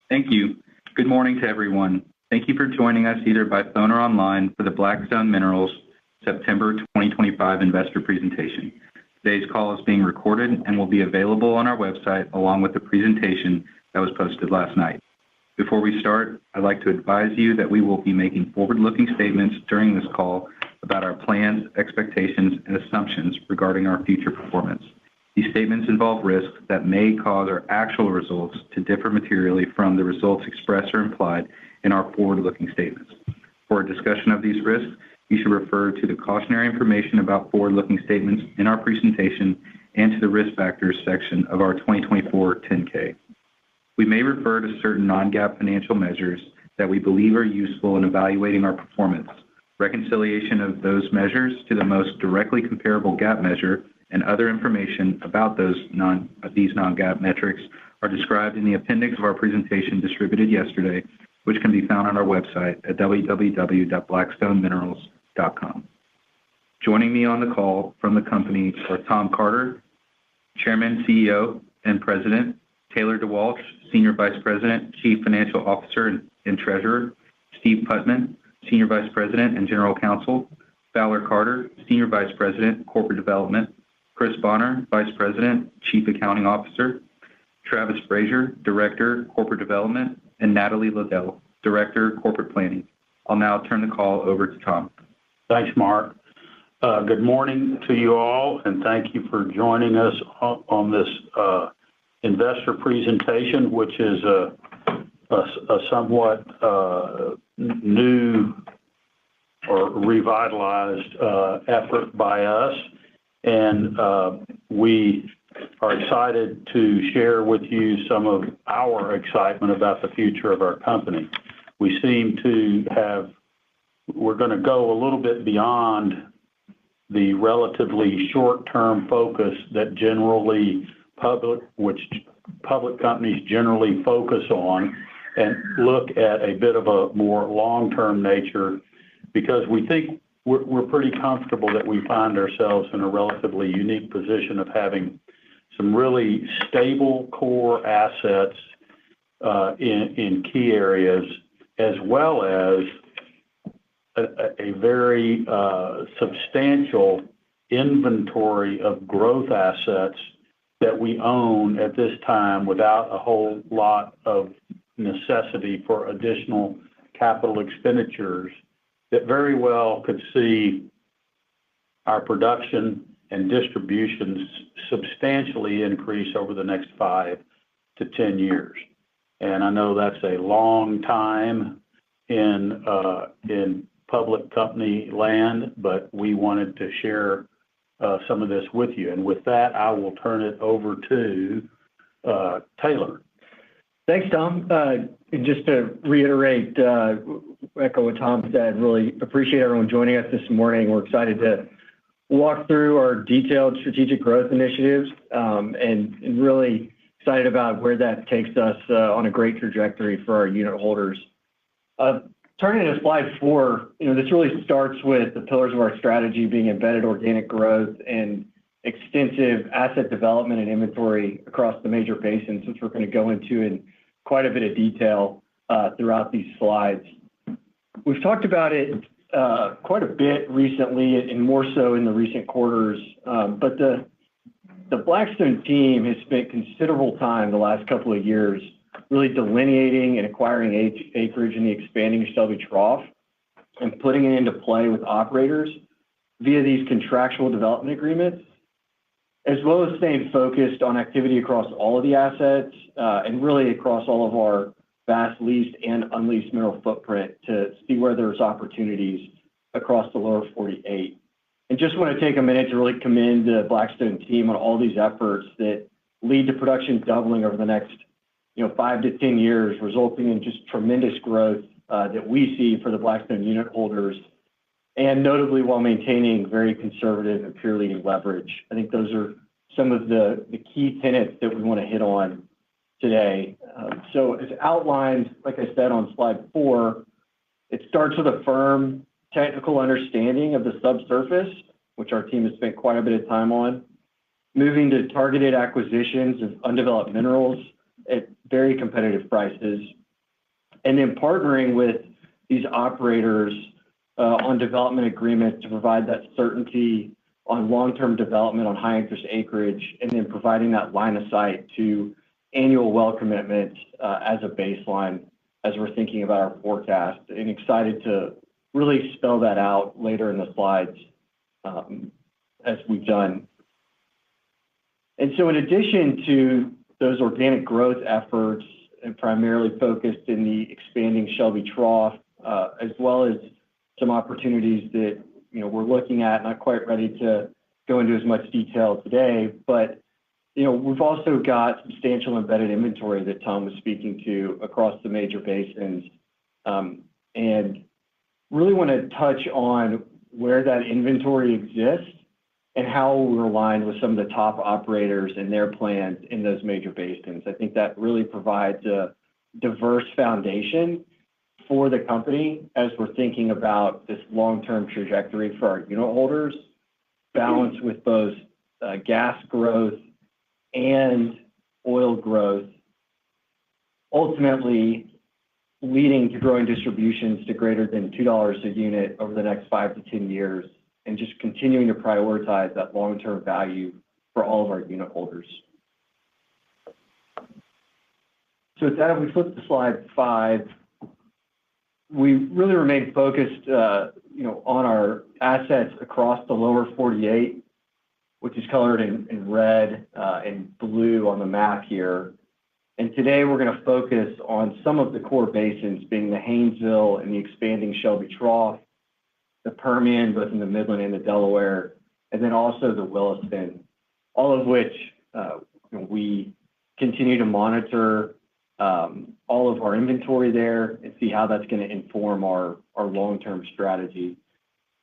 Thank you. Good morning to everyone. Thank you for joining us either by phone or online for the Black Stone Minerals September 2025 investor presentation. Today's call is being recorded and will be available on our website along with the presentation that was posted last night. Before we start, I'd like to advise you that we will be making forward-looking statements during this call about our plans, expectations, and assumptions regarding our future performance. These statements involve risks that may cause our actual results to differ materially from the results expressed or implied in our forward-looking statements. For a discussion of these risks, you should refer to the cautionary information about forward-looking statements in our presentation and to the risk factors section of our 2024 10-K. We may refer to certain non-GAAP financial measures that we believe are useful in evaluating our performance. Reconciliation of those measures to the most directly comparable GAAP measure and other information about these non-GAAP metrics are described in the appendix of our presentation distributed yesterday, which can be found on our website at www.blackstoneminerals.com. Joining me on the call from the company are Tom Carter, Chairman, CEO, and President, Taylor DeWalch, Senior Vice President, Chief Financial Officer, and Treasurer, Steve Putman, Senior Vice President and General Counsel, Fowler Carter, Senior Vice President, Corporate Development, Chris Bonner, Vice President, Chief Accounting Officer, Travis Frazier, Director, Corporate Development, and Natalie Liddell, Director, Corporate Planning. I'll now turn the call over to Tom. Thanks, Mark. Good morning to you all, and thank you for joining us on this investor presentation, which is a somewhat new or revitalized effort by us. And we are excited to share with you some of our excitement about the future of our company. We seem to we're going to go a little bit beyond the relatively short-term focus that public companies generally focus on, and look at a bit of a more long-term nature, because we think we're pretty comfortable that we find ourselves in a relatively unique position of having some really stable core assets in key areas, as well as a very substantial inventory of growth assets that we own at this time without a whole lot of necessity for additional capital expenditures, that very well could see our production and distributions substantially increase over the next 5 to 10 years. And I know that's a long time in public company land, but we wanted to share some of this with you. And with that, I will turn it over to Taylor. Thanks, Tom. And just to reiterate, echo what Tom said, really appreciate everyone joining us this morning. We're excited to walk through our detailed strategic growth initiatives and really excited about where that takes us on a great trajectory for our unit holders. Turning to slide 4, this really starts with the pillars of our strategy being embedded organic growth and extensive asset development and inventory across the major basins, which we're going to go into in quite a bit of detail throughout these slides. We've talked about it quite a bit recently and more so in the recent quarters, but the Blackstone team has spent considerable time the last couple of years really delineating and acquiring acreage in the expanding Shelby Trough and putting it into play with operators via these contractual development agreements, as well as staying focused on activity across all of the assets and really across all of our vast leased and unleased mineral footprint to see where there's opportunities across the lower 48. And just want to take a minute to really commend the Blackstone team on all these efforts that lead to production doubling over the next 5 to 10 years, resulting in just tremendous growth that we see for the Blackstone unit holders, and notably while maintaining very conservative and peer-leading leverage. I think those are some of the key tenets that we want to hit on today. So as outlined, like I said, on slide 4, it starts with a firm technical understanding of the subsurface, which our team has spent quite a bit of time on, moving to targeted acquisitions of undeveloped minerals at very competitive prices, and then partnering with these operators on development agreements to provide that certainty on long-term development on high-interest acreage, and then providing that line of sight to annual well commitments as a baseline as we're thinking about our forecast, and excited to really spell that out later in the slides as we've done. And so in addition to those organic growth efforts, and primarily focused in the expanding Shelby Trough, as well as some opportunities that we're looking at, not quite ready to go into as much detail today, but we've also got substantial embedded inventory that Tom was speaking to across the major basins, and really want to touch on where that inventory exists and how we're aligned with some of the top operators and their plans in those major basins. I think that really provides a diverse foundation for the company as we're thinking about this long-term trajectory for our unit holders, balanced with both gas growth and oil growth, ultimately leading to growing distributions to greater than $2 a unit over the next 5 to 10 years, and just continuing to prioritize that long-term value for all of our unit holders. So with that, if we flip to slide 5, we really remain focused on our assets across the lower 48, which is colored in red and blue on the map here. And today we're going to focus on some of the core basins, being the Haynesville and the expanding Shelby Trough, the Permian, both in the Midland and the Delaware, and then also the Williston, all of which we continue to monitor all of our inventory there and see how that's going to inform our long-term strategy.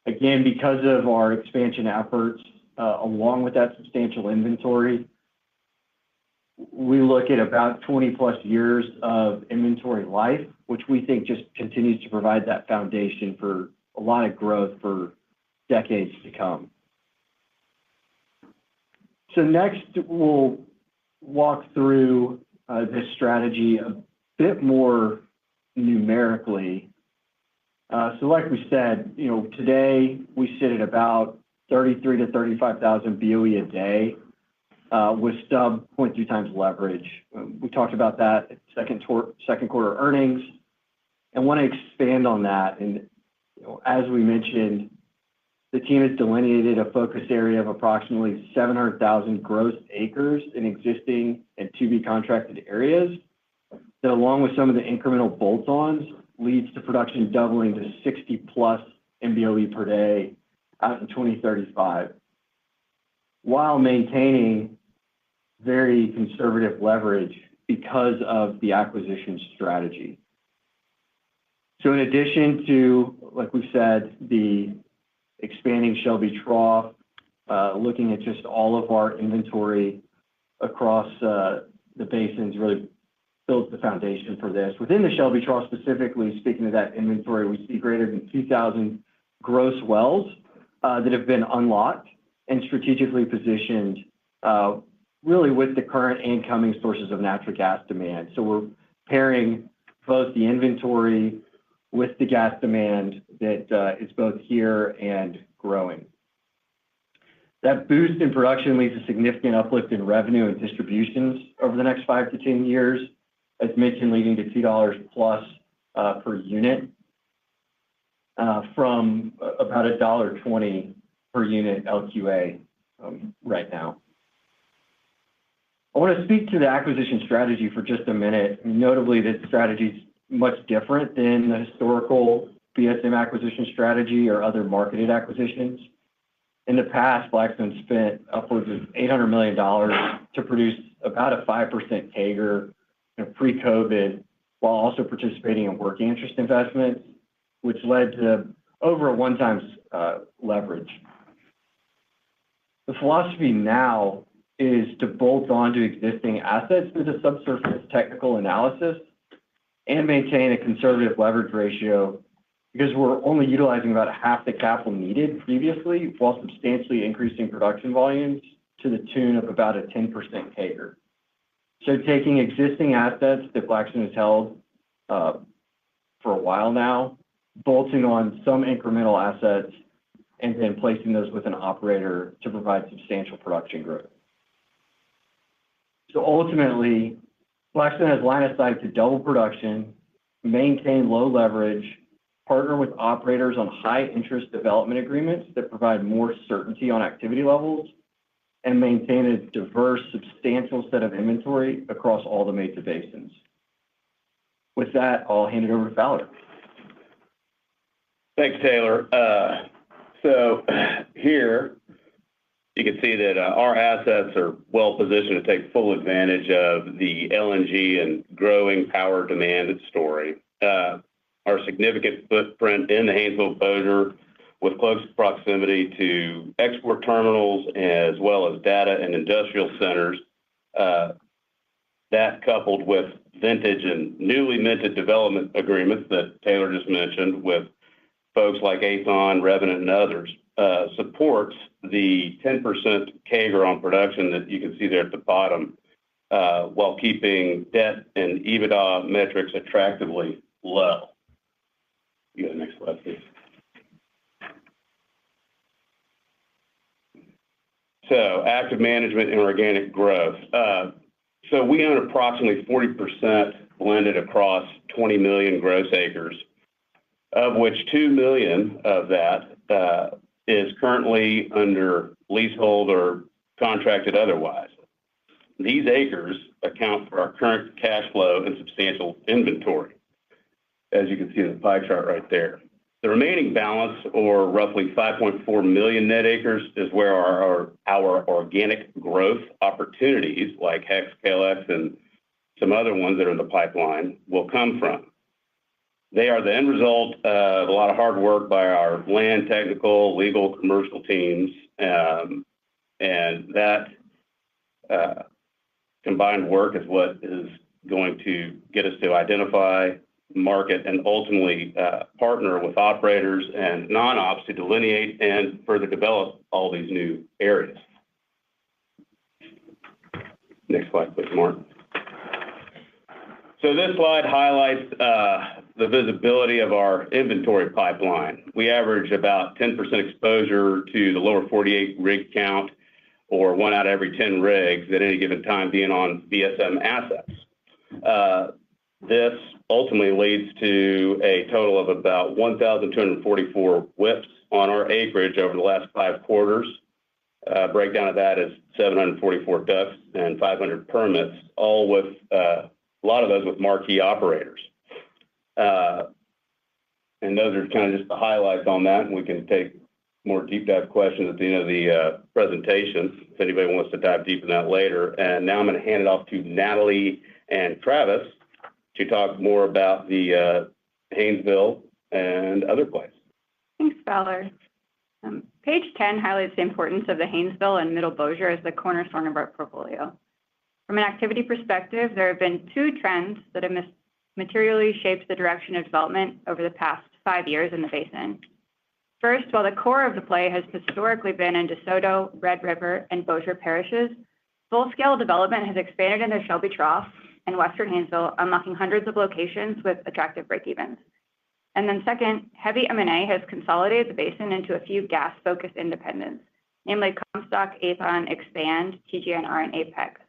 Again, because of our expansion efforts, along with that substantial inventory, we look at about 20 plus years of inventory life, which we think just continues to provide that foundation for a lot of growth for decades to come. So next, we'll walk through this strategy a bit more numerically. So like we said, today we sit at about 33 to 35,000 BOE a day with sub 0.2 times leverage. We talked about that at second quarter earnings, and want to expand on that. And as we mentioned, the team has delineated a focus area of approximately 700,000 gross acres in existing and to-be contracted areas that, along with some of the incremental bolt-ons, leads to production doubling to 60 plus MBOE per day out in 2035, while maintaining very conservative leverage because of the acquisition strategy. So in addition to, like we said, the expanding Shelby Trough, looking at just all of our inventory across the basins really builds the foundation for this. Within the Shelby Trough specifically, speaking of that inventory, we see greater than 2,000 gross wells that have been unlocked and strategically positioned really with the current and coming sources of natural gas demand. So we're pairing both the inventory with the gas demand that is both here and growing. That boost in production leads to significant uplift in revenue and distributions over the next 5 to 10 years, as mentioned, leading to $2 plus per unit from about $1.20 per unit LQA right now. I want to speak to the acquisition strategy for just a minute. Notably, this strategy is much different than the historical BSM acquisition strategy or other marketed acquisitions. In the past, Blackstone spent upwards of $800 million to produce about a 5% CAGR pre-COVID, while also participating in working interest investments, which led to over a 1 times leverage. The philosophy now is to bolt on to existing assets through the subsurface technical analysis and maintain a conservative leverage ratio, because we're only utilizing about half the capital needed previously, while substantially increasing production volumes to the tune of about a 10% CAGR. So taking existing assets that Blackstone has held for a while now, bolting on some incremental assets, and then placing those with an operator to provide substantial production growth. So ultimately, Blackstone has line of sight to double production, maintain low leverage, partner with operators on high interest development agreements that provide more certainty on activity levels, and maintain a diverse, substantial set of inventory across all the major basins. With that, I'll hand it over to Fowler. Thanks, Taylor. So here you can see that our assets are well positioned to take full advantage of the LNG and growing power demand story. Our significant footprint in the Haynesville-Bossier with close proximity to export terminals as well as data and industrial centers, that coupled with vintage and newly minted development agreements that Taylor just mentioned with folks like Aethon, Revenant, and others, supports the 10% CAGR on production that you can see there at the bottom, while keeping debt and EBITDA metrics attractively low. You go to the next slide, please. So active management and organic growth. So we own approximately 40% blended across 20 million gross acres, of which 2 million of that is currently under leasehold or contracted otherwise. These acres account for our current cash flow and substantial inventory, as you can see in the pie chart right there. The remaining balance, or roughly 5.4 million net acres, is where our organic growth opportunities, like Hex, KLX, and some other ones that are in the pipeline, will come from. They are the end result of a lot of hard work by our land, technical, legal, commercial teams, and that combined work is what is going to get us to identify, market, and ultimately partner with operators and non-ops to delineate and further develop all these new areas. Next slide, please, Mark. So this slide highlights the visibility of our inventory pipeline. We average about 10% exposure to the lower 48 rig count, or 1 out of every 10 rigs at any given time being on BSM assets. This ultimately leads to a total of about 1,244 WIPs on our acreage over the last 5 quarters. Breakdown of that is 744 DUCs and 500 permits, all with a lot of those with marquee operators. And those are kind of just the highlights on that, and we can take more deep dive questions at the end of the presentation if anybody wants to dive deep in that later. And now I'm going to hand it off to Natalie and Travis to talk more about the Haynesville and other plays. Thanks, Fowler. Page 10 highlights the importance of the Haynesville and Middle Bossier as the cornerstone of our portfolio. From an activity perspective, there have been 2 trends that have materially shaped the direction of development over the past 5 years in the basin. First, while the core of the play has historically been in DeSoto, Red River, and Bossier parishes, full-scale development has expanded into Shelby Trough and Western Haynesville, unlocking hundreds of locations with attractive break-evens. And then second, heavy M&A has consolidated the basin into a few gas-focused independents, namely Comstock, Aethon, Expand, TGNR, and Apex.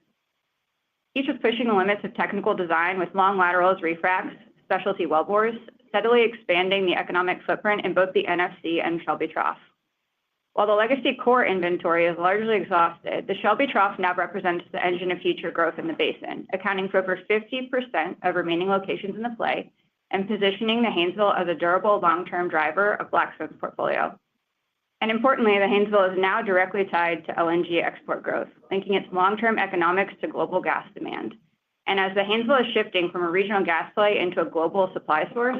Each is pushing the limits of technical design with long laterals, refracs, specialty wellbores, steadily expanding the economic footprint in both the NFC and Shelby Trough. While the legacy core inventory is largely exhausted, the Shelby Trough now represents the engine of future growth in the basin, accounting for over 50% of remaining locations in the play and positioning the Haynesville as a durable long-term driver of Blackstone's portfolio. And importantly, the Haynesville is now directly tied to LNG export growth, linking its long-term economics to global gas demand. And as the Haynesville is shifting from a regional gas play into a global supply source,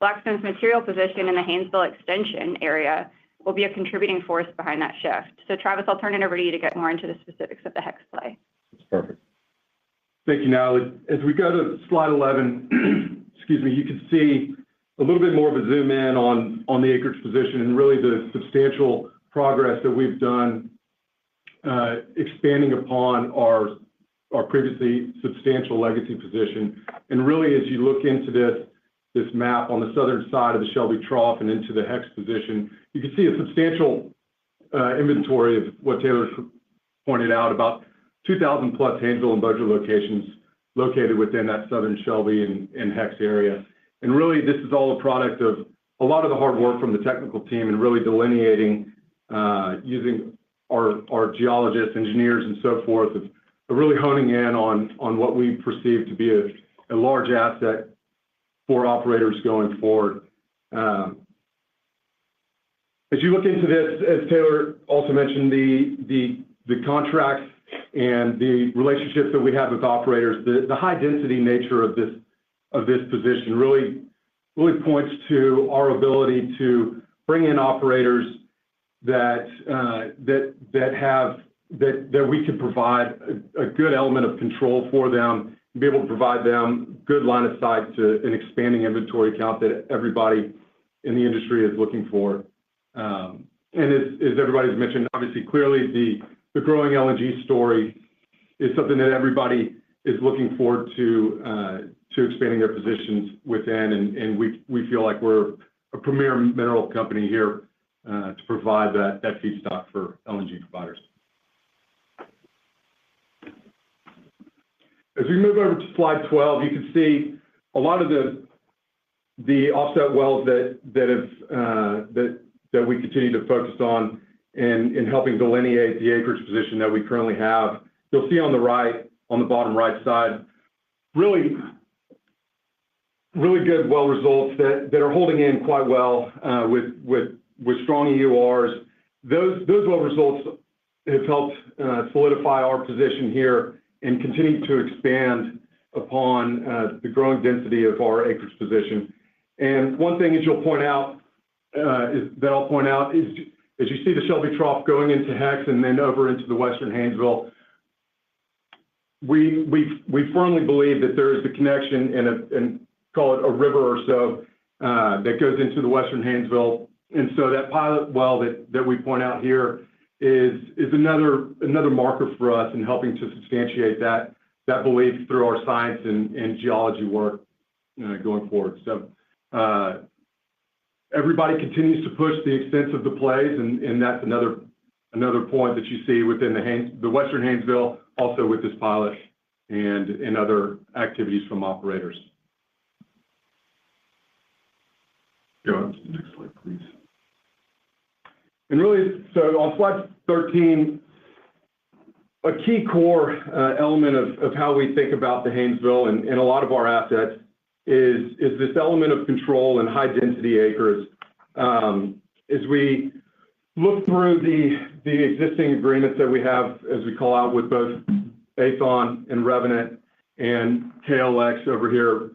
Blackstone's material position in the Haynesville extension area will be a contributing force behind that shift. So Travis, I'll turn it over to you to get more into the specifics of the Hex play. That's perfect. Thank you, Natalie. As we go to slide 11, excuse me, you can see a little bit more of a zoom in on the acreage position and really the substantial progress that we've done expanding upon our our previously substantial legacy position. And really, as you look into this map on the southern side of the Shelby Trough and into the Hex position, you can see a substantial inventory of what Taylor pointed out, about 2,000 plus Haynesville and Bossier locations located within that southern Shelby and Hex area. And really, this is all a product of a lot of the hard work from the technical team and really delineating, using our geologists, engineers, and so forth, of really honing in on what we perceive to be a large asset for operators going forward. As you look into this, as Taylor also mentioned, the contracts and the relationships that we have with operators, the high density nature of this position really points to our ability to bring in operators that we can provide a good element of control for them, and be able to provide them good line of sight to an expanding inventory count that everybody in the industry is looking for. And as everybody's mentioned, obviously, clearly the growing LNG story is something that everybody is looking forward to expanding their positions within, and we feel like we're a premier mineral company here to provide that feedstock for LNG providers. As we move over to slide 12, you can see a lot of the offset wells that we continue to focus on in helping delineate the acreage position that we currently have. You'll see on the right, on the bottom right side, really good well results that are holding in quite well with strong EURs. Those well results have helped solidify our position here and continue to expand upon the growing density of our acreage position. And one thing, as you'll point out, is as you see the Shelby Trough going into Hex and then over into the Western Haynesville, we firmly believe that there is a connection and call it a river or so that goes into the Western Haynesville. And so that pilot well that we point out here is another marker for us in helping to substantiate that belief through our science and geology work going forward. So everybody continues to push the extent of the plays, and that's another point that you see within the Western Haynesville, also with this pilot and other activities from operators. Go on to the next slide, please. And really, so on slide 13, a key core element of how we think about the Haynesville and a lot of our assets is this element of control and high density acres. As we look through the existing agreements that we have, as we call out with both Aethon and Revenant and KLX over here,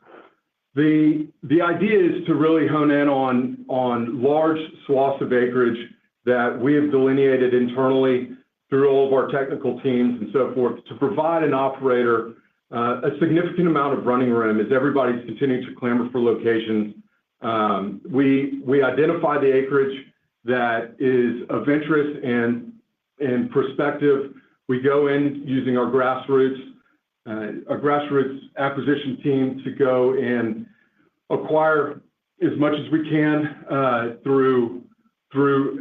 the idea is to really hone in on large swaths of acreage that we have delineated internally through all of our technical teams and so forth, to provide an operator a significant amount of running room as everybody's continuing to clamor for locations. We identify the acreage that is of interest and prospective. We go in using our grassroots acquisition team to go and acquire as much as we can through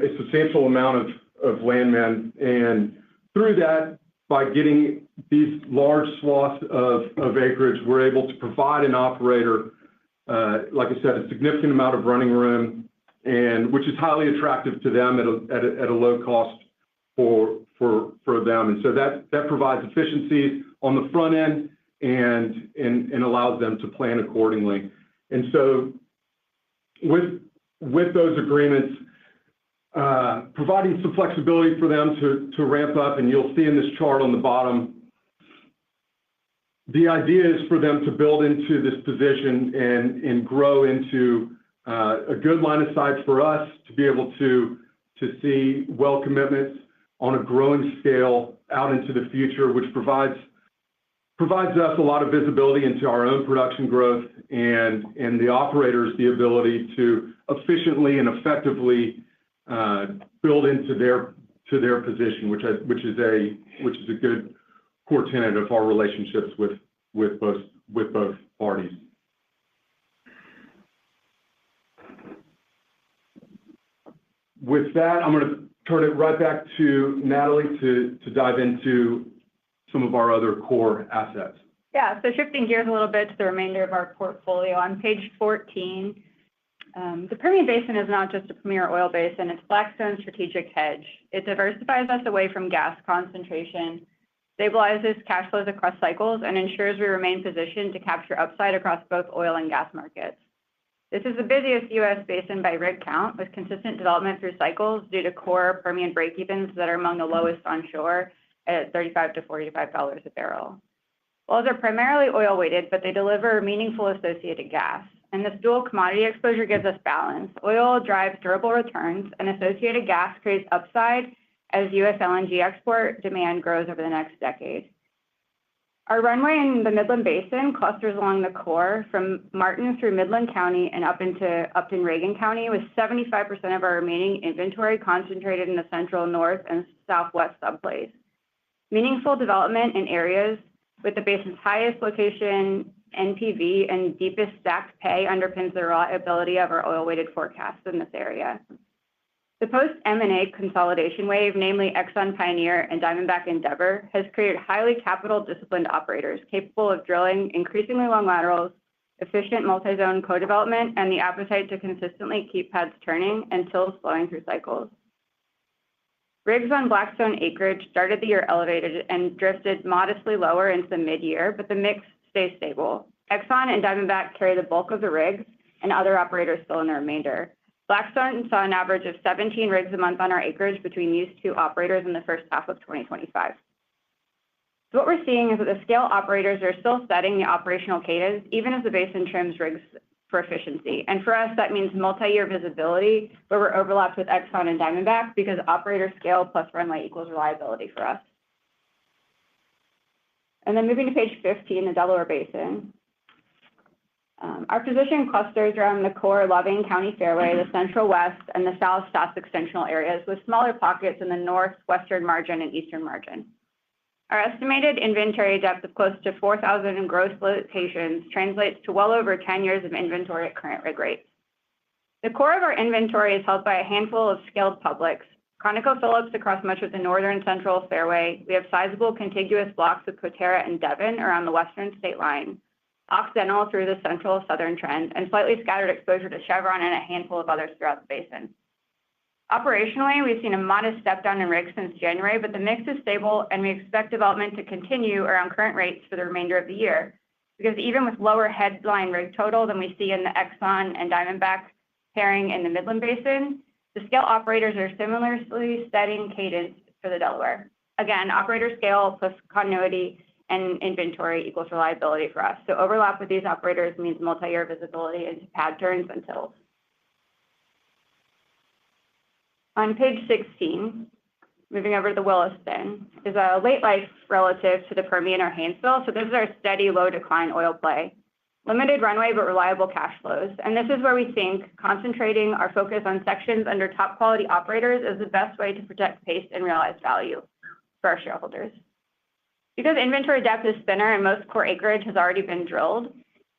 a substantial amount of landmen, and through that, by getting these large swaths of acreage, we're able to provide an operator, like I said, a significant amount of running room, and which is highly attractive to them at a low cost for them. And so that provides efficiencies on the front end and allows them to plan accordingly. And so with those agreements, providing some flexibility for them to ramp up, and you'll see in this chart on the bottom, the idea is for them to build into this position and grow into a good line of sight for us to be able to see well commitments on a growing scale out into the future, which provides us a lot of visibility into our own production growth and the operators the ability to efficiently and effectively build into their position, which is a good core tenet of our relationships with both parties. With that, I'm going to turn it right back to Natalie to dive into some of our other core assets. Yeah, so shifting gears a little bit to the remainder of our portfolio. On page 14, the Permian Basin is not just a premier oil basin, it's Blackstone's strategic hedge. It diversifies us away from gas concentration, stabilizes cash flows across cycles, and ensures we remain positioned to capture upside across both oil and gas markets. This is the busiest U.S. basin by rig count, with consistent development through cycles due to core Permian break-evens that are among the lowest onshore at $35 to $45 a barrel. Wells are primarily oil-weighted, but they deliver meaningful associated gas. And this dual commodity exposure gives us balance. Oil drives durable returns, and associated gas creates upside as U.S. LNG export demand grows over the next decade. Our runway in the Midland Basin clusters along the core from Martin through Midland County and up into Upton-Reagan County, with 75% of our remaining inventory concentrated in the central, north, and southwest subplays. Meaningful development in areas with the basin's highest location, NPV, and deepest stacked pay underpins the reliability of our oil-weighted forecasts in this area. The post-M&A consolidation wave, namely Exxon Pioneer and Diamondback Endeavor, has created highly capital-disciplined operators capable of drilling increasingly long laterals, efficient multi-zone co-development, and the appetite to consistently keep pads turning and tills flowing through cycles. Rigs on Blackstone acreage started the year elevated and drifted modestly lower into the mid-year, but the mix stays stable. Exxon and Diamondback carry the bulk of the rigs, and other operators fill in the remainder. Blackstone saw an average of 17 rigs a month on our acreage between these two operators in the first half of 2025. So what we're seeing is that the scale operators are still setting the operational cadence, even as the basin trims rigs for efficiency. And for us, that means multi-year visibility, where we're overlapped with Exxon and Diamondback, because operator scale plus runway equals reliability for us. And then moving to page 15, the Delaware Basin. Our position clusters around the core Loving County Fairway, the Central West, and the South Sussex Central areas, with smaller pockets in the northwestern margin and eastern margin. Our estimated inventory depth of close to 4,000 gross locations translates to well over 10 years of inventory at current rig rates. The core of our inventory is held by a handful of scaled publics. ConocoPhillips across much of the northern central fairway. We have sizable contiguous blocks with Coterra and Devon around the western state line, Occidental through the central southern trend, and slightly scattered exposure to Chevron and a handful of others throughout the basin. Operationally, we've seen a modest step down in rigs since January, but the mix is stable, and we expect development to continue around current rates for the remainder of the year. Because even with lower headline rig total than we see in the Exxon and Diamondback pairing in the Midland Basin, the scale operators are similarly setting cadence for the Delaware. Again, operator scale plus continuity and inventory equals reliability for us. So overlap with these operators means multi-year visibility into pad turns and tills. On page 16, moving over to the Williston, is a late life relative to the Permian or Haynesville. So this is our steady, low decline oil play. Limited runway, but reliable cash flows. And this is where we think concentrating our focus on sections under top quality operators is the best way to protect pace and realized value for our shareholders. Because inventory depth is thinner and most core acreage has already been drilled,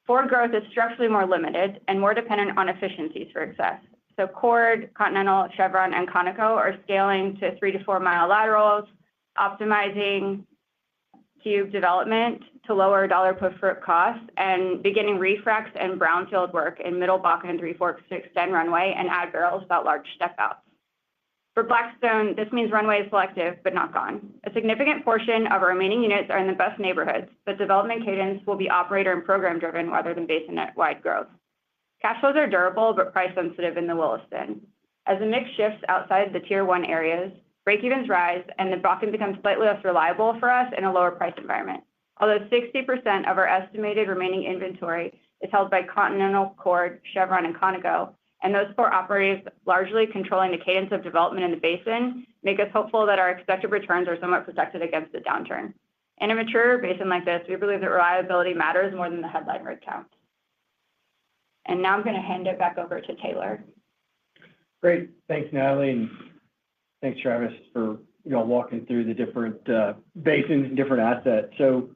forward growth is structurally more limited and more dependent on efficiencies for success. So Chord, Continental, Chevron, and Conoco are scaling to 3 to 4 mile laterals, optimizing cube development to lower dollar per foot costs, and beginning refracs and brownfield work in Middle Bakken and Three Forks to extend runway and add barrels without large step outs. For Blackstone, this means runway is selective, but not gone. A significant portion of our remaining units are in the best neighborhoods, but development cadence will be operator and program driven rather than basin-wide growth. Cash flows are durable, but price sensitive in the Williston. As the mix shifts outside the tier 1 areas, break-evens rise, and the Bakken becomes slightly less reliable for us in a lower price environment. Although 60% of our estimated remaining inventory is held by Continental, Chord, Chevron, and Conoco, and those 4 operators largely controlling the cadence of development in the basin, make us hopeful that our expected returns are somewhat protected against the downturn. In a mature basin like this, we believe that reliability matters more than the headline rig count. And now I'm going to hand it back over to Taylor. Great. Thanks, Natalie, and thanks, Travis, for walking through the different basins and different assets. So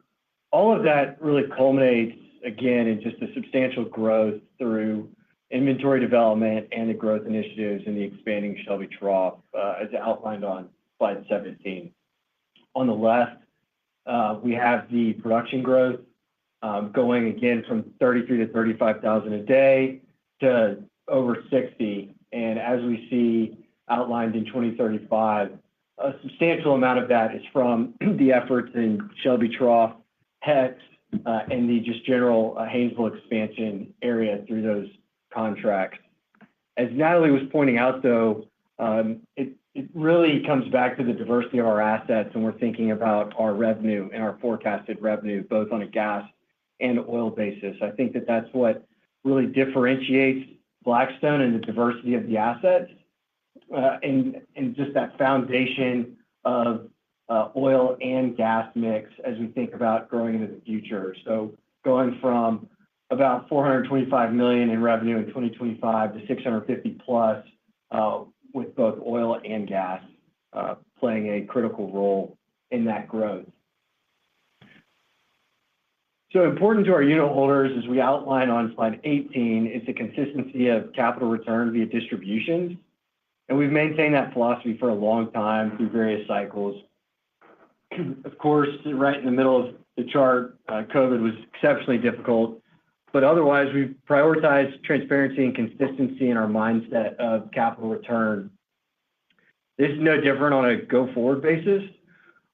all of that really culminates, again, in just a substantial growth through inventory development and the growth initiatives in the expanding Shelby Trough, as outlined on slide 17. On the left, we have the production growth going again from 33 to 35,000 a day to over 60. And as we see outlined in 2035, a substantial amount of that is from the efforts in Shelby Trough, Hex, and the just general Haynesville expansion area through those contracts. As Natalie was pointing out, though, it really comes back to the diversity of our assets, and we're thinking about our revenue and our forecasted revenue, both on a gas and oil basis. I think that that's what really differentiates Blackstone and the diversity of the assets, and just that foundation of oil and gas mix as we think about growing into the future. So going from about $425 million in revenue in 2025 to 650 plus, with both oil and gas playing a critical role in that growth. So important to our unit holders, as we outline on slide 18, is the consistency of capital return via distributions. And we've maintained that philosophy for a long time through various cycles. Of course, right in the middle of the chart, COVID was exceptionally difficult, but otherwise we've prioritized transparency and consistency in our mindset of capital return. This is no different on a go-forward basis,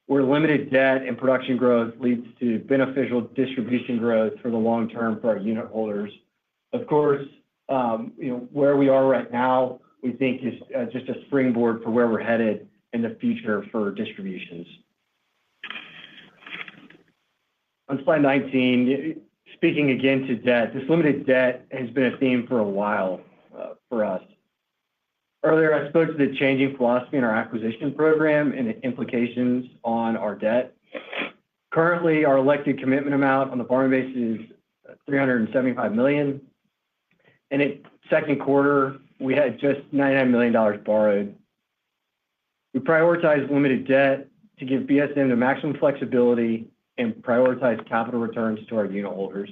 where limited debt and production growth leads to beneficial distribution growth for the long term for our unit holders. Of course, where we are right now, we think is just a springboard for where we're headed in the future for distributions. On slide 19, speaking again to debt, this limited debt has been a theme for a while for us. Earlier, I spoke to the changing philosophy in our acquisition program and the implications on our debt. Currently, our elected commitment amount on the borrowing base is $375 million. And in second quarter, we had just $99 million borrowed. We prioritize limited debt to give BSM the maximum flexibility and prioritize capital returns to our unit holders.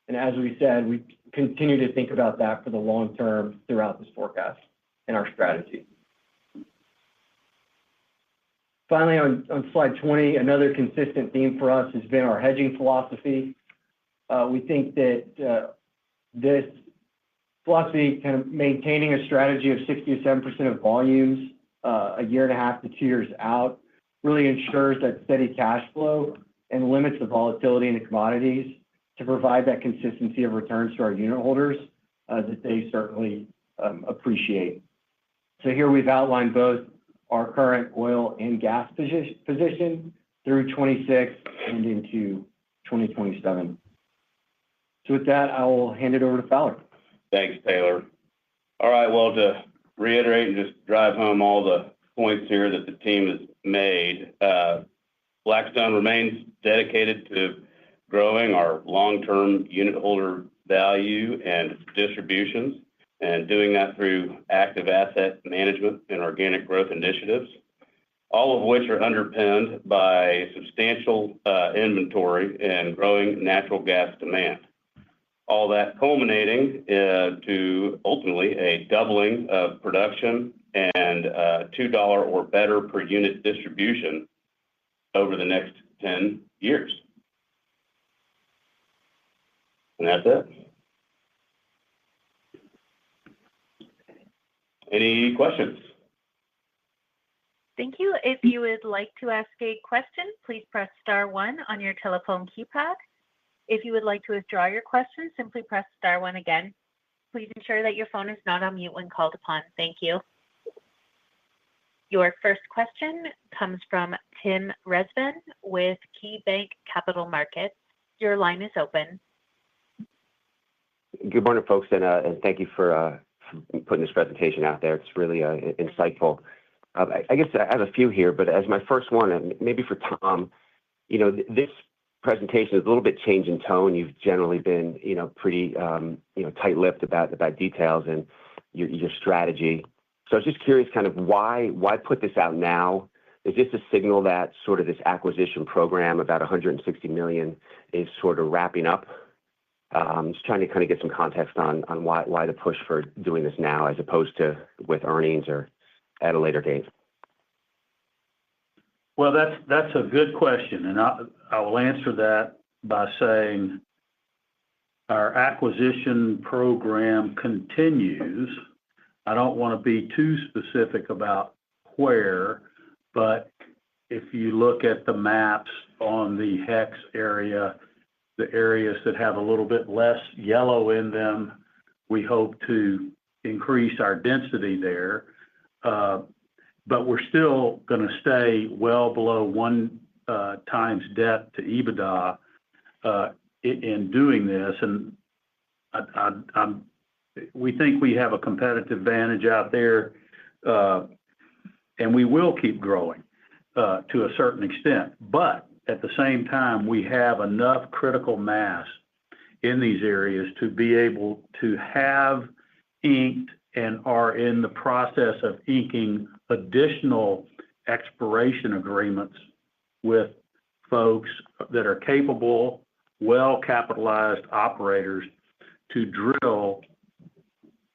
And as we said, we continue to think about that for the long term throughout this forecast and our strategy. Finally, on slide 20, another consistent theme for us has been our hedging philosophy. We think that this philosophy, kind of maintaining a strategy of 60 to 7% of volumes a year and a half to 2 years out, really ensures that steady cash flow and limits the volatility in the commodities to provide that consistency of returns to our unit holders that they certainly appreciate. So here we've outlined both our current oil and gas position through 26 and into 2027. So with that, I will hand it over to Fowler. Thanks, Taylor. All right, well, to reiterate and just drive home all the points here that the team has made, Blackstone remains dedicated to growing our long-term unit holder value and distributions, and doing that through active asset management and organic growth initiatives, all of which are underpinned by substantial inventory and growing natural gas demand. All that culminating to ultimately a doubling of production and $2 or better per unit distribution over the next 10 years. And that's it. Any questions? Thank you. If you would like to ask a question, please press star one on your telephone keypad. If you would like to withdraw your question, simply press star one again. Please ensure that your phone is not on mute when called upon. Thank you. Your first question comes from Tim Rezvan with KeyBanc Capital Markets. Your line is open. Good morning, folks, and thank you for putting this presentation out there. It's really insightful. I guess I have a few here, but as my first one, and maybe for Tom, this presentation is a little bit change in tone. You've generally been, pretty, tight-lipped about details and your strategy. So I was just curious, kind of why put this out now? is this a signal that sort of this acquisition program, about $160 million, is sort of wrapping up? Just trying to kind of get some context on why the push for doing this now as opposed to with earnings or at a later date. Well, that's a good question, and I will answer that by saying our acquisition program continues. I don't want to be too specific about where, but if you look at the maps on the HEX area, the areas that have a little bit less yellow in them, we hope to increase our density there. But we're still going to stay well below 1 times debt to EBITDA in doing this. And we think we have a competitive advantage out there, and we will keep growing to a certain extent. But at the same time, we have enough critical mass in these areas to be able to have inked and are in the process of inking additional exploration agreements with folks that are capable, well-capitalized operators to drill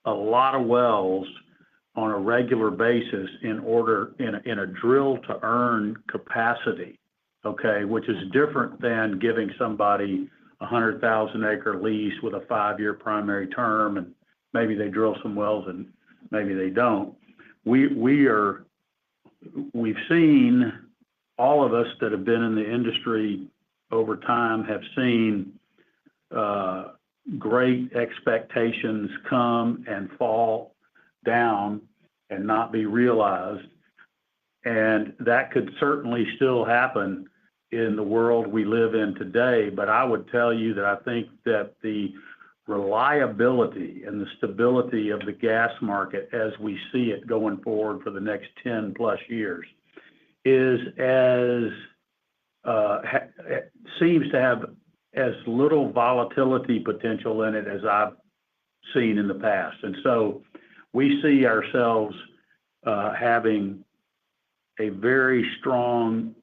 a lot of wells on a regular basis in a drill to earn capacity, okay, which is different than giving somebody a 100,000-acre lease with a 5-year primary term, and maybe they drill some wells and maybe they don't. We've seen, all of us that have been in the industry over time have seen great expectations come and fall down and not be realized. And that could certainly still happen in the world we live in today. But I would tell you that I think that the reliability and the stability of the gas market as we see it going forward for the next 10 plus years is seems to have as little volatility potential in it as I've seen in the past. And so we see ourselves having a very strong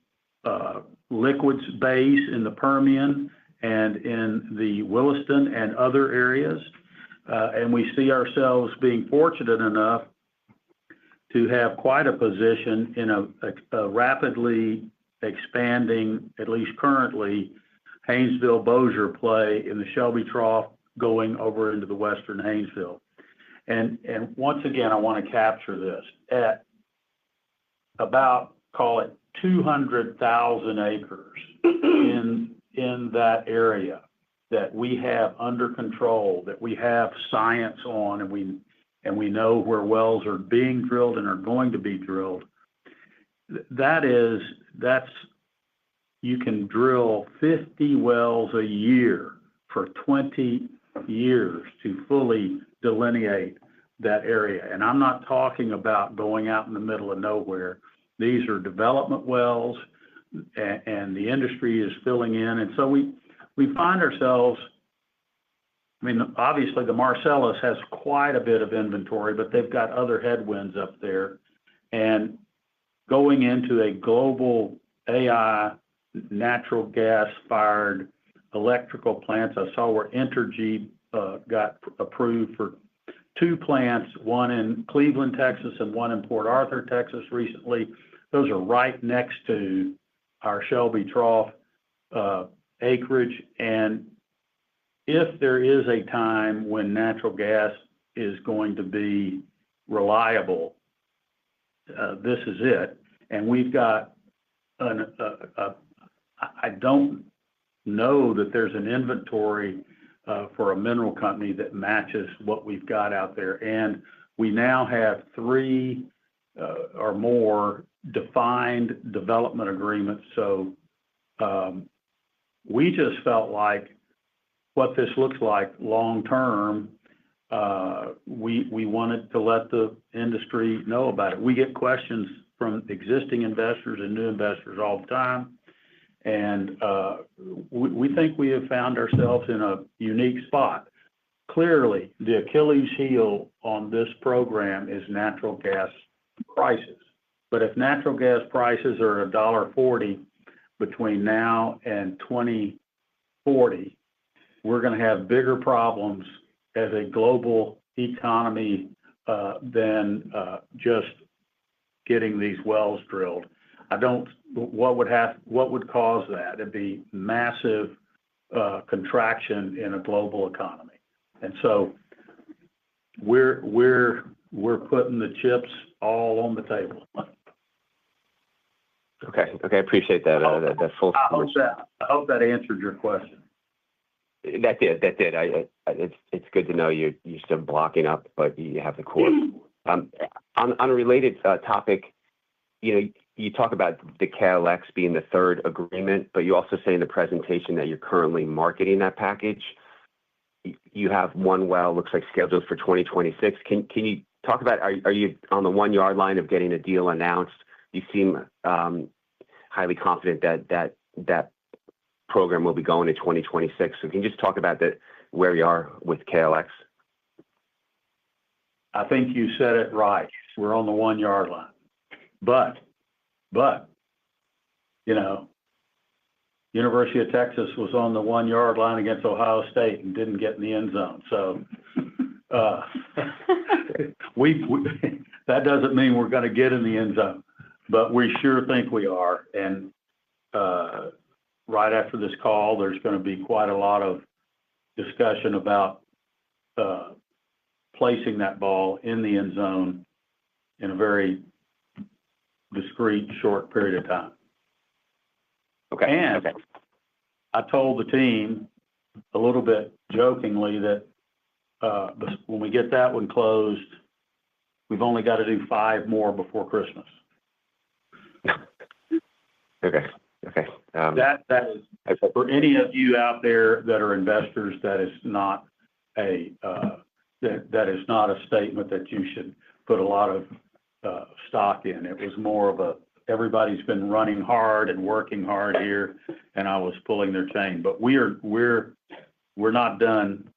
liquids base in the Permian and in the Williston and other areas. And we see ourselves being fortunate enough to have quite a position in a rapidly expanding, at least currently, Haynesville-Bossier play in the Shelby Trough going over into the Western Haynesville. And once again, I want to capture this. At about, call it 200,000 acres in that area that we have under control, that we have science on, and we know where wells are being drilled and are going to be drilled. That's you can drill 50 wells a year for 20 years to fully delineate that area. And I'm not talking about going out in the middle of nowhere. These are development wells, and the industry is filling in. And so we find ourselves, I mean, obviously the Marcellus has quite a bit of inventory, but they've got other headwinds up there. And going into a global AI natural gas-fired electrical plants, I saw where Entergy got approved for 2 plants, one in Cleveland, Texas, and one in Port Arthur, Texas recently. Those are right next to our Shelby Trough acreage. And if there is a time when natural gas is going to be reliable, this is it. And we've got I don't know that there's an inventory for a mineral company that matches what we've got out there. And we now have 3 or more defined development agreements. So we just felt like what this looks like long term, we wanted to let the industry know about it. We get questions from existing investors and new investors all the time. And we think we have found ourselves in a unique spot. Clearly, the Achilles heel on this program is natural gas prices. But if natural gas prices are $1.40 between now and 2040, we're going to have bigger problems as a global economy than just getting these wells drilled. What would cause that? It'd be massive contraction in a global economy. And so we're putting the chips all on the table. Okay. I appreciate that. That full. I hope that answered your question. That did. It's good to know you're still blocking up, but you have the core. On a related topic, you talk about the KLX being the third agreement, but you also say in the presentation that you're currently marketing that package. You have one well, looks like scheduled for 2026. Can you talk about, are you on the 1 yard line of getting a deal announced? You seem highly confident that program will be going in 2026. So can you just talk about where you are with KLX? I think you said it right. We're on the 1 yard line. But, University of Texas was on the 1 yard line against Ohio State and didn't get in the end zone. So that doesn't mean we're going to get in the end zone, but we sure think we are. And right after this call, there's going to be quite a lot of discussion about placing that ball in the end zone in a very discrete, short period of time. Okay. And I told the team a little bit jokingly that when we get that one closed, we've only got to do 5 more before Christmas. Okay. That is for any of you out there that are investors. That is not a statement that you should put a lot of stock in. It was more of everybody's been running hard and working hard here, and I was pulling their chain. But we're not done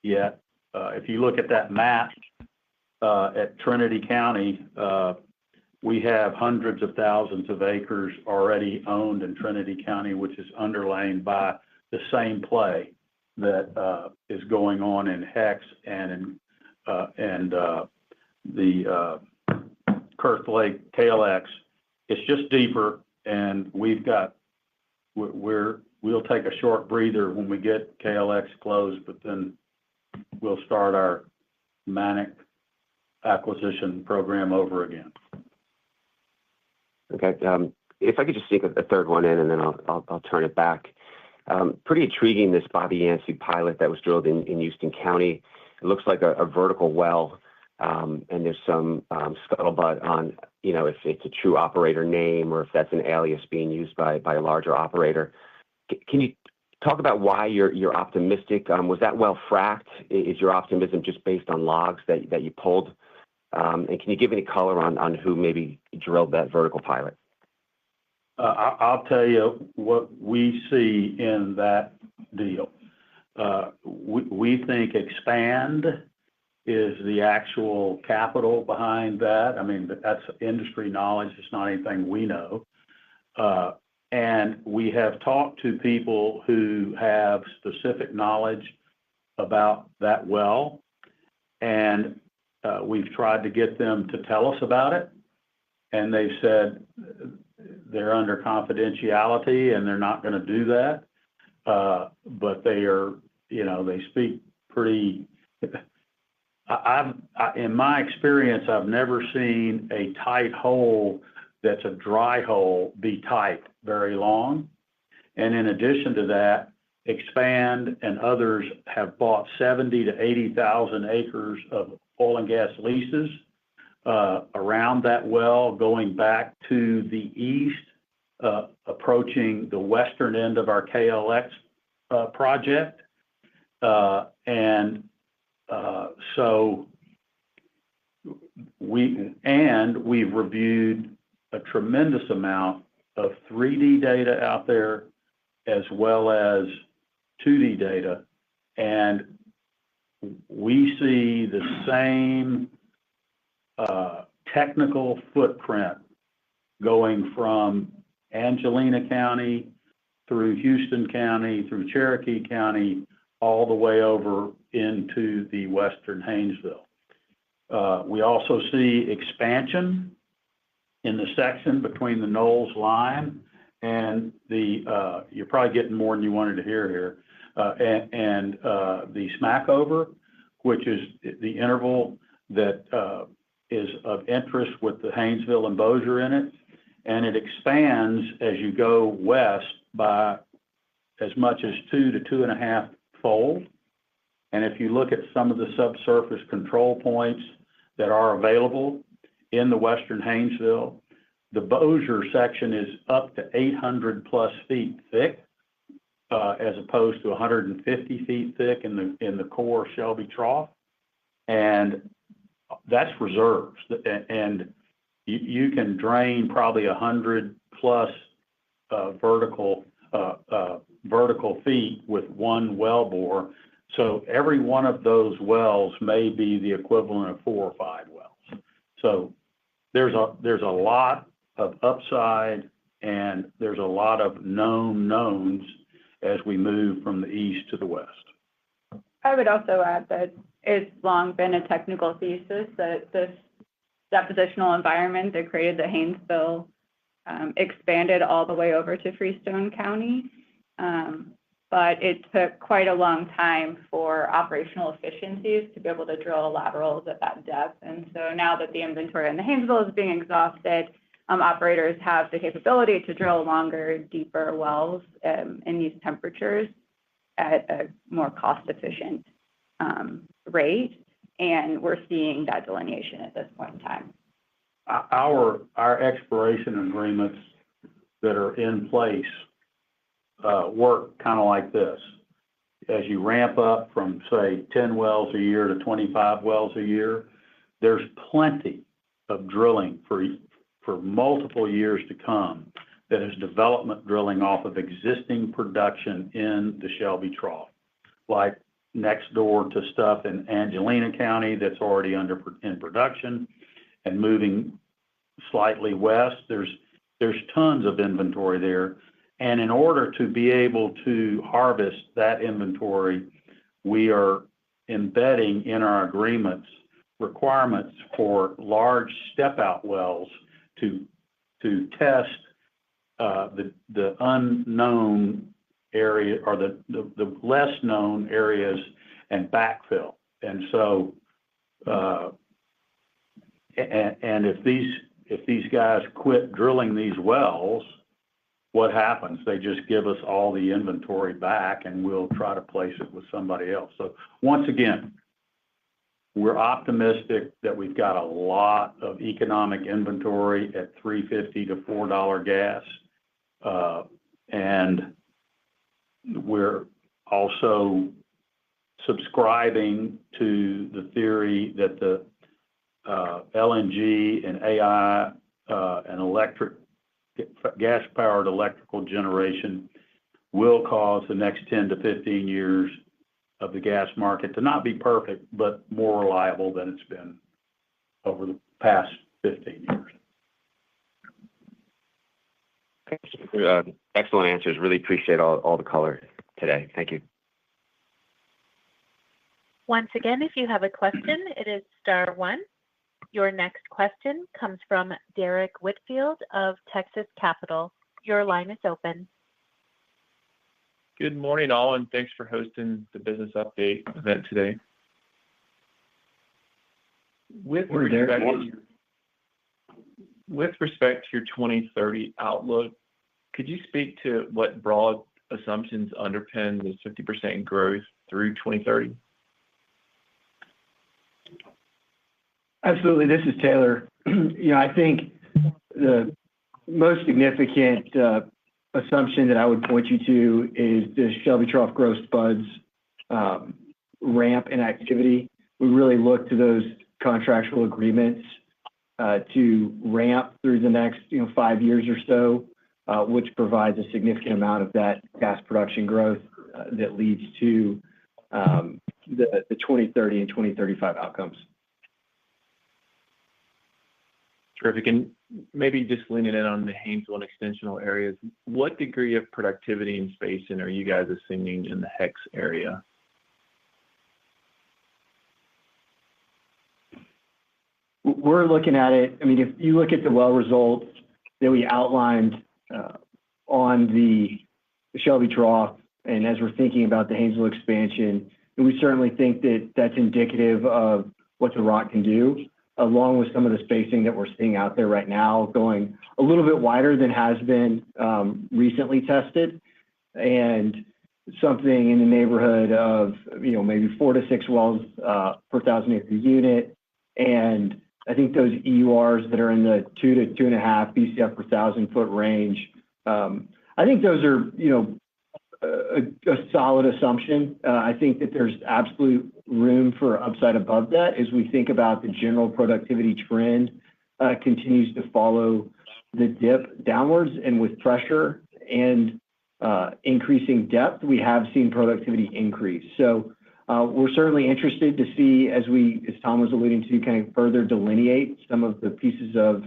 yet. If you look at that map at Trinity County, we have hundreds of thousands of acres already owned in Trinity County, which is underlain by the same play that is going on in Hex and the Kurth Lake KLX. It's just deeper, and we'll take a short breather when we get KLX closed, but then we'll start our manic acquisition program over again. Okay. If I could just sneak a third one in, and then I'll turn it back. Pretty intriguing, this Bobby Yancey pilot that was drilled in Houston County. It looks like a vertical well, and there's some scuttlebutt on, if it's a true operator name or if that's an alias being used by a larger operator. Can you talk about why you're optimistic? Was that well fracked? Is your optimism just based on logs that you pulled? And can you give any color on who maybe drilled that vertical pilot? I'll tell you what we see in that deal. We think Expand is the actual capital behind that. I mean, that's industry knowledge. It's not anything we know. And we have talked to people who have specific knowledge about that well, and we've tried to get them to tell us about it, and they've said they're under confidentiality and they're not going to do that. But they are, they speak pretty. In my experience, I've never seen a tight hole that's a dry hole be tight very long. And in addition to that, Expand and others have bought 70 to 80,000 acres of oil and gas leases around that well, going back to the east, approaching the western end of our KLX project. So we've reviewed a tremendous amount of 3D data out there as well as 2D data, and we see the same technical footprint going from Angelina County through Houston County, through Cherokee County, all the way over into the western Haynesville. We also see expansion in the section between the Knowles line and the, you're probably getting more than you wanted to hear here, and the Smackover, which is the interval that is of interest with the Haynesville and Bossier in it. And it expands as you go west by as much as 2 to 2.5 fold. And if you look at some of the subsurface control points that are available in the western Haynesville, the Bossier section is up to 800 plus feet thick, as opposed to 150 feet thick in the core Shelby Trough. And that's reserves. And you can drain probably 100 plus vertical feet with one well bore. So every one of those wells may be the equivalent of 4 or 5 wells. So there's a lot of upside, and there's a lot of known knowns as we move from the east to the west. I would also add that it's long been a technical thesis that this depositional environment that created the Haynesville expanded all the way over to Freestone County. But it took quite a long time for operational efficiencies to be able to drill laterals at that depth. And so now that the inventory in the Haynesville is being exhausted, operators have the capability to drill longer, deeper wells in these temperatures at a more cost-efficient rate. And we're seeing that delineation at this point in time. Our exploration agreements that are in place work kind of like this. As you ramp up from, say, 10 wells a year to 25 wells a year, there's plenty of drilling for multiple years to come that is development drilling off of existing production in the Shelby Trough, like next door to stuff in Angelina County that's already in production, and moving slightly west, there's tons of inventory there. And in order to be able to harvest that inventory, we are embedding in our agreements requirements for large step-out wells to test the unknown area, or the less known areas, and backfill. And so, and if these guys quit drilling these wells, what happens? They just give us all the inventory back, and we'll try to place it with somebody else. So once again, we're optimistic that we've got a lot of economic inventory at $3.50 to $4 gas. And we're also subscribing to the theory that the LNG and AI and gas-powered electrical generation will cause the next 10 to 15 years of the gas market to not be perfect, but more reliable than it's been over the past 15 years. Excellent answers. Really appreciate all the color today. Thank you. Once again, if you have a question, it is star one. Your next question comes from Derek Whitfield of Texas Capital. Your line is open. Good morning, all, and thanks for hosting the business update event today. With respect to your 2030 outlook, could you speak to what broad assumptions underpin this 50% growth through 2030? Absolutely. This is Taylor. I think the most significant assumption that I would point you to is the Shelby Trough gross spuds ramp in activity. We really look to those contractual agreements to ramp through the next 5 years or so, which provides a significant amount of that gas production growth that leads to the 2030 and 2035 outcomes. Terrific. And maybe just leaning in on the Haynesville and extensional areas, what degree of productivity and spacing are you guys assuming in the Hex area? We're looking at it. I mean, if you look at the well results that we outlined on the Shelby Trough, and as we're thinking about the Haynesville expansion, we certainly think that that's indicative of what the rock can do, along with some of the spacing that we're seeing out there right now, going a little bit wider than has been recently tested, and something in the neighborhood of maybe 4 to 6 wells per 1,000 acre unit. And I think those EURs that are in the 2 to 2.5 BCF per 1,000 foot range, I think those are a solid assumption. I think that there's absolute room for upside above that as we think about the general productivity trend continues to follow the dip downwards, and with pressure and increasing depth, we have seen productivity increase. So we're certainly interested to see, as Tom was alluding to, kind of further delineate some of the pieces of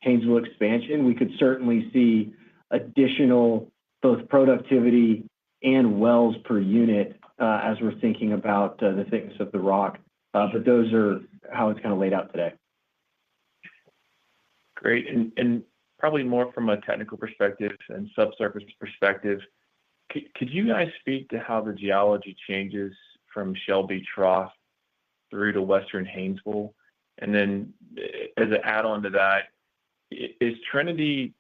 Haynesville expansion. We could certainly see additional both productivity and wells per unit as we're thinking about the thickness of the rock. But those are how it's kind of laid out today. Great. And probably more from a technical perspective and subsurface perspective, could you guys speak to how the geology changes from Shelby Trough through to Western Haynesville? And then as an add-on to that, is Trinity,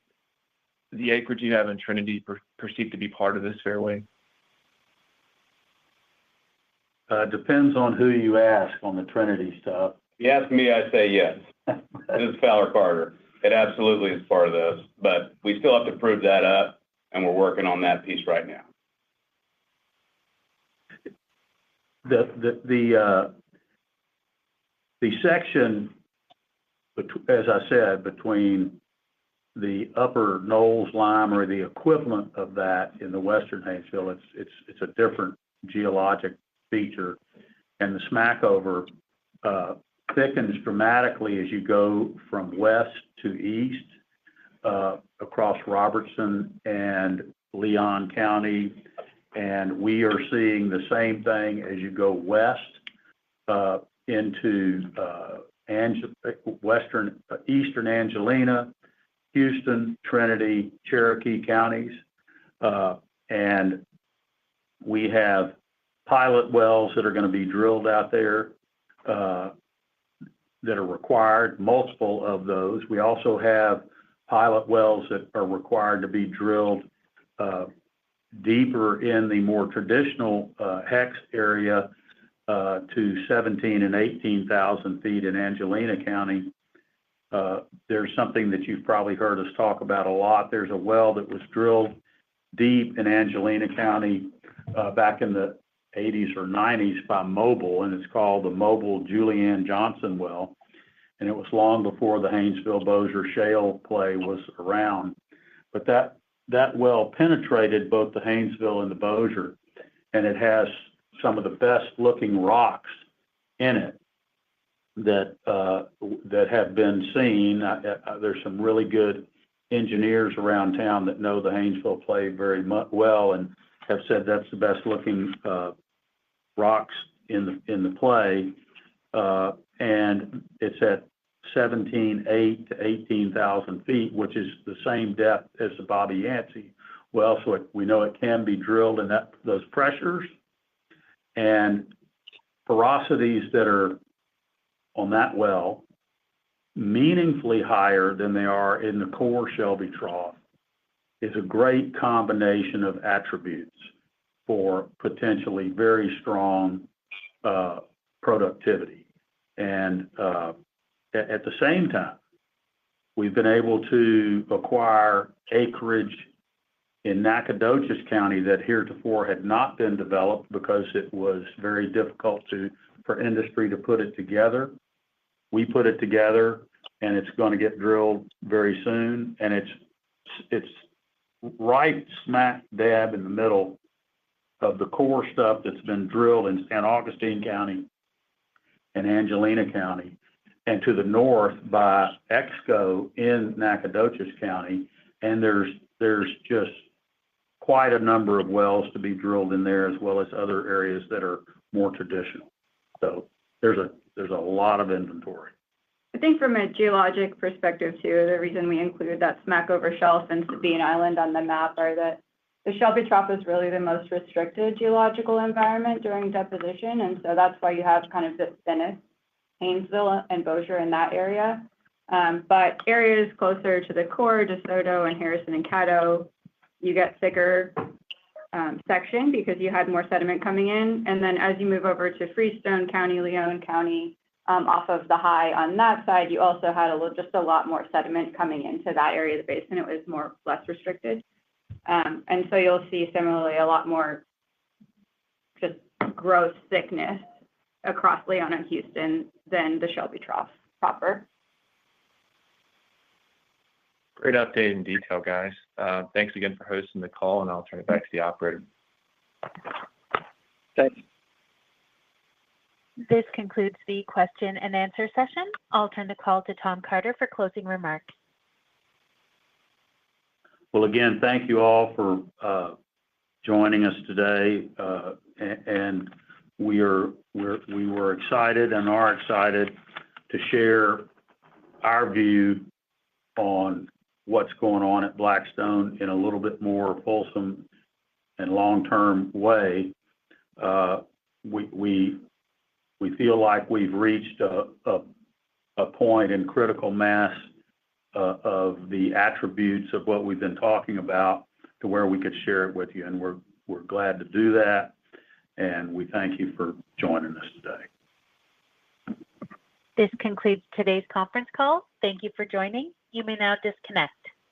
the acreage you have in Trinity, perceived to be part of this fairway? Depends on who you ask on the Trinity stuff. If you ask me, I say yes. This is Fowler Carter. It absolutely is part of this, but we still have to prove that up, and we're working on that piece right now. The section, as I said, between the upper Knowles Lime or the equivalent of that in the Western Haynesville, it's a different geologic feature, and the Smackover thickens dramatically as you go from west to east across Robertson and Leon County, and we are seeing the same thing as you go west into eastern Angelina, Houston, Trinity, Cherokee counties, and we have pilot wells that are going to be drilled out there that are required, multiple of those. We also have pilot wells that are required to be drilled deeper in the more traditional Hex area to 17 and 18,000 feet in Angelina County. There's something that you've probably heard us talk about a lot. There's a well that was drilled deep in Angelina County back in the 80s or 90s by Mobil, and it's called the Mobil Julianne Johnson well. And it was long before the Haynesville-Bossier Shale play was around. But that well penetrated both the Haynesville and the Bossier, and it has some of the best-looking rocks in it that have been seen. There's some really good engineers around town that know the Haynesville play very well and have said that's the best-looking rocks in the play, and it's at 17,800 to 18,000 feet, which is the same depth as the Bobby Yancey well. So we know it can be drilled in those pressures, and porosities that are on that well meaningfully higher than they are in the core Shelby Trough is a great combination of attributes for potentially very strong productivity. And at the same time, we've been able to acquire acreage in Nacogdoches County that heretofore had not been developed because it was very difficult for industry to put it together. We put it together, and it's going to get drilled very soon, and it's right smack dab in the middle of the core stuff that's been drilled in San Augustine County and Angelina County. and to the north by Exco in Nacogdoches County. And there's just quite a number of wells to be drilled in there, as well as other areas that are more traditional. So there's a lot of inventory. I think from a geologic perspective too, the reason we include that Smackover Shelf and Sabine Island on the map are that the Shelby Trough is really the most restricted geological environment during deposition. And so that's why you have kind of the thinnest Haynesville and Bossier in that area. But areas closer to the core, DeSoto and Harrison and Caddo, you get thicker section because you had more sediment coming in. And then as you move over to Freestone County, Leon County, off of the high on that side, you also had just a lot more sediment coming into that area of the basin. It was less restricted. And so you'll see similarly a lot more just gross thickness across Leon and Houston than the Shelby Trough proper. Great update in detail, guys. Thanks again for hosting the call, and I'll turn it back to the operator. Thanks. This concludes the question and answer session. I'll turn the call to Tom Carter for closing remarks. Well, again, thank you all for joining us today. And we were excited and are excited to share our view on what's going on at Blackstone in a little bit more fulsome and long-term way. We feel like we've reached a point in critical mass of the attributes of what we've been talking about to where we could share it with you. And we're glad to do that. And we thank you for joining us today. This concludes today's conference call. Thank you for joining. You may now disconnect.